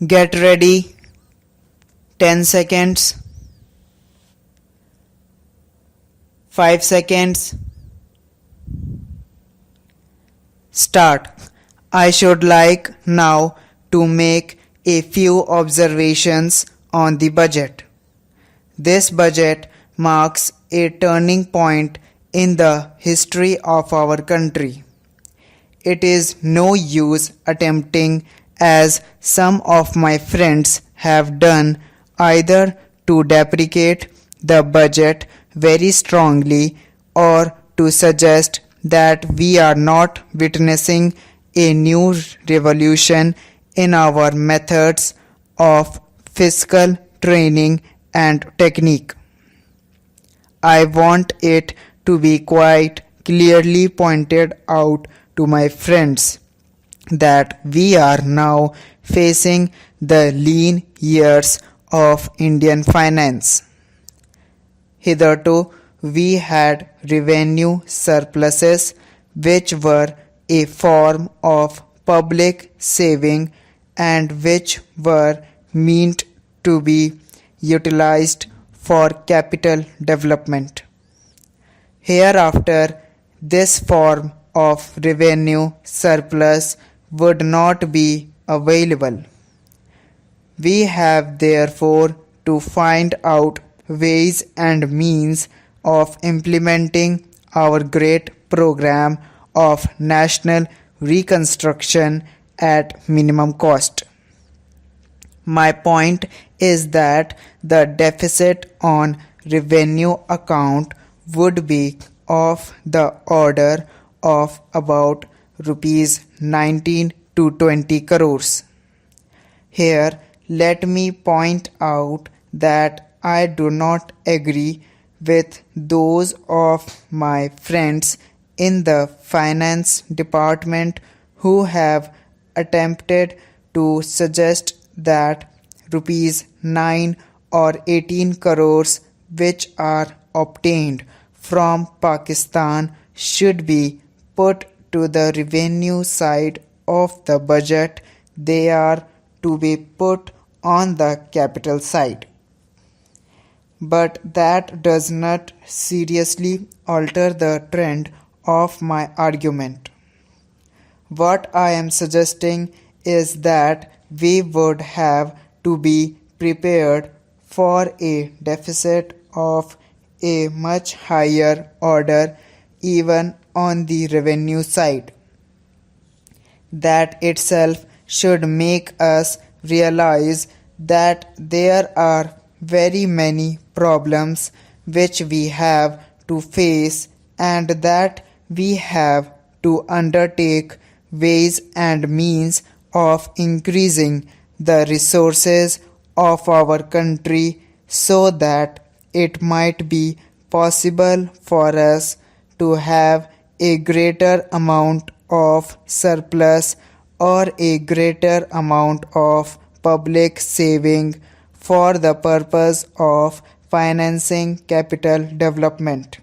Get ready. 10 seconds. 5 seconds. Start. I should like now to make a few observations on the budget. This budget marks a turning point in the history of our country. It is no use attempting, as some of my friends have done, either to deprecate the budget very strongly or to suggest that we are not witnessing a new revolution in our methods of fiscal training and technique. I want it to be quite clearly pointed out to my friends that we are now facing the lean years of Indian finance. Hitherto, we had revenue surpluses which were a form of public saving and which were meant to be utilized for capital development. Hereafter, this form of revenue surplus would not be available. We have therefore to find out ways and means of implementing our great program of national reconstruction at minimum cost. My point is that the deficit on revenue account would be of the order of about rupees 19 to 20 crores. Here, let me point out that I do not agree with those of my friends in the finance department who have attempted to suggest that rupees 9 or 18 crores which are obtained from Pakistan should be put to the revenue side of the budget. They are to be put on the capital side. But that does not seriously alter the trend of my argument. What I am suggesting is that we would have to be prepared for a deficit of a much higher order even on the revenue side. That itself should make us realize that there are very many problems which we have to face and that we have to undertake ways and means of increasing the resources of our country so that it might be possible for us to have a greater amount of surplus or a greater amount of public saving for the purpose of financing capital development.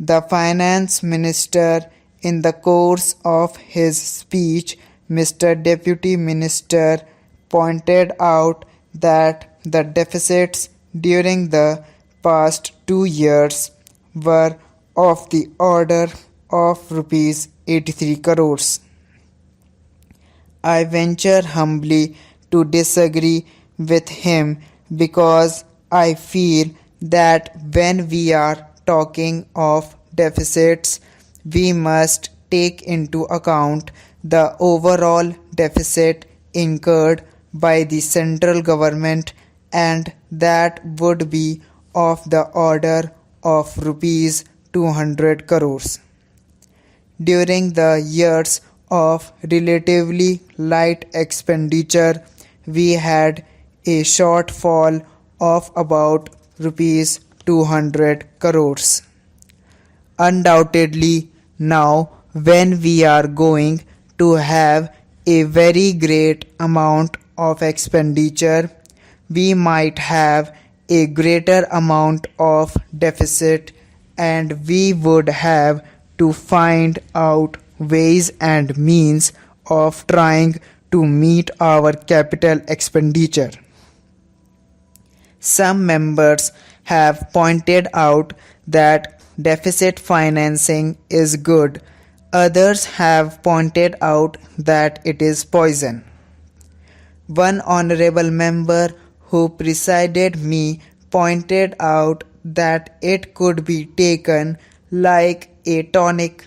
The finance minister, in the course of his speech, Mr. Deputy Minister, pointed out that the deficits during the past 2 years were of the order of rupees 83 crores. I venture humbly to disagree with him because I feel that when we are talking of deficits, we must take into account the overall deficit incurred by the central government, and that would be of the order of rupees 200 crores. During the years of relatively light expenditure, we had a shortfall of about rupees 200 crores. Undoubtedly, now when we are going to have a very great amount of expenditure, we might have a greater amount of deficit, and we would have to find out ways and means of trying to meet our capital expenditure. Some members have pointed out that deficit financing is good. Others have pointed out that it is poison. One honorable member who preceded me pointed out that it could be taken like a tonic.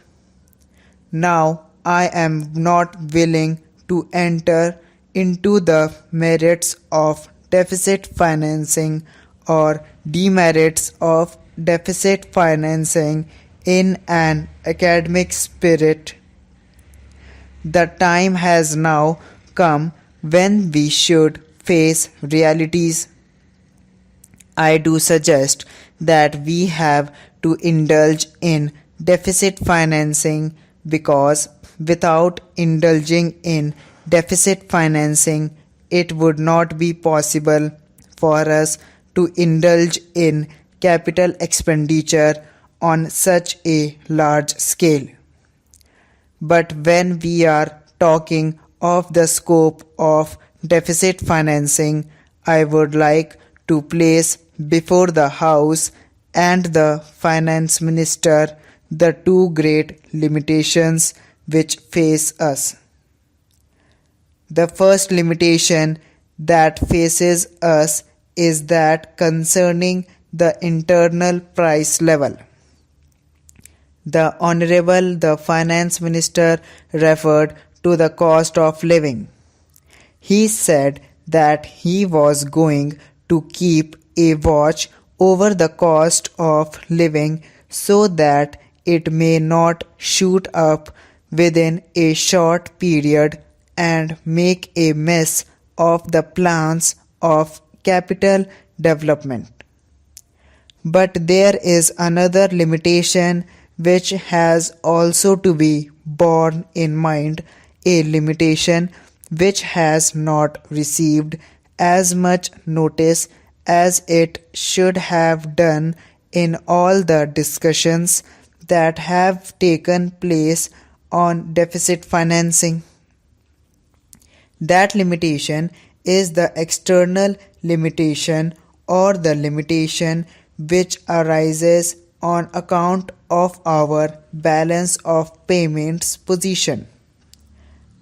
Now I am not willing to enter into the merits of deficit financing or demerits of deficit financing in an academic spirit. The time has now come when we should face realities. I do suggest that we have to indulge in deficit financing because without indulging in deficit financing, it would not be possible for us to indulge in capital expenditure on such a large scale. But when we are talking of the scope of deficit financing, I would like to place before the House and the Finance Minister the two great limitations which face us. The first limitation that faces us is that concerning the internal price level. The Honorable the Finance Minister referred to the cost of living. He said that he was going to keep a watch over the cost of living so that it may not shoot up within a short period and make a mess of the plans of capital development. But there is another limitation which has also to be borne in mind, a limitation which has not received as much notice as it should have done in all the discussions that have taken place on deficit financing. That limitation is the external limitation or the limitation which arises on account of our balance of payments position.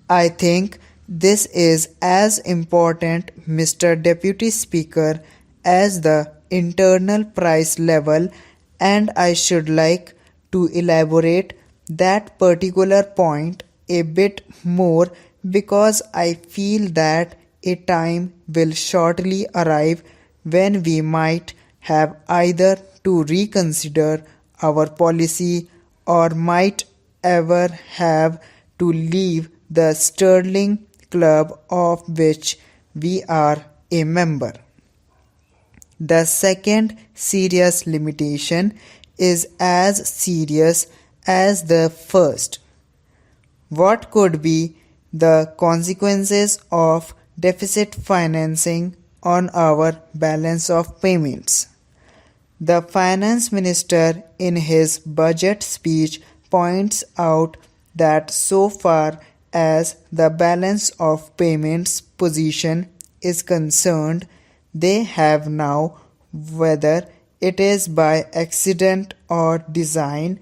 I think this is as important, Mr. Deputy Speaker, as the internal price level, and I should like to elaborate that particular point a bit more because I feel that a time will shortly arrive when we might have either to reconsider our policy or might ever have to leave the sterling club of which we are a member. The second serious limitation is as serious as the first. What could be the consequences of deficit financing on our balance of payments? The Finance Minister in his budget speech points out that so far as the balance of payments position is concerned, they have now, whether it is by accident or design,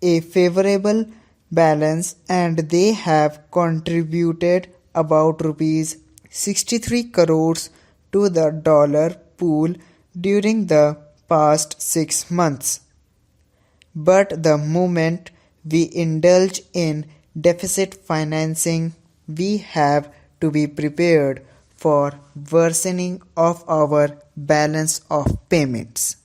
a favorable balance, and they have contributed about rupees 63 crores to the dollar pool during the past 6 months. But the moment we indulge in deficit financing, we have to be prepared for worsening of our balance of payments.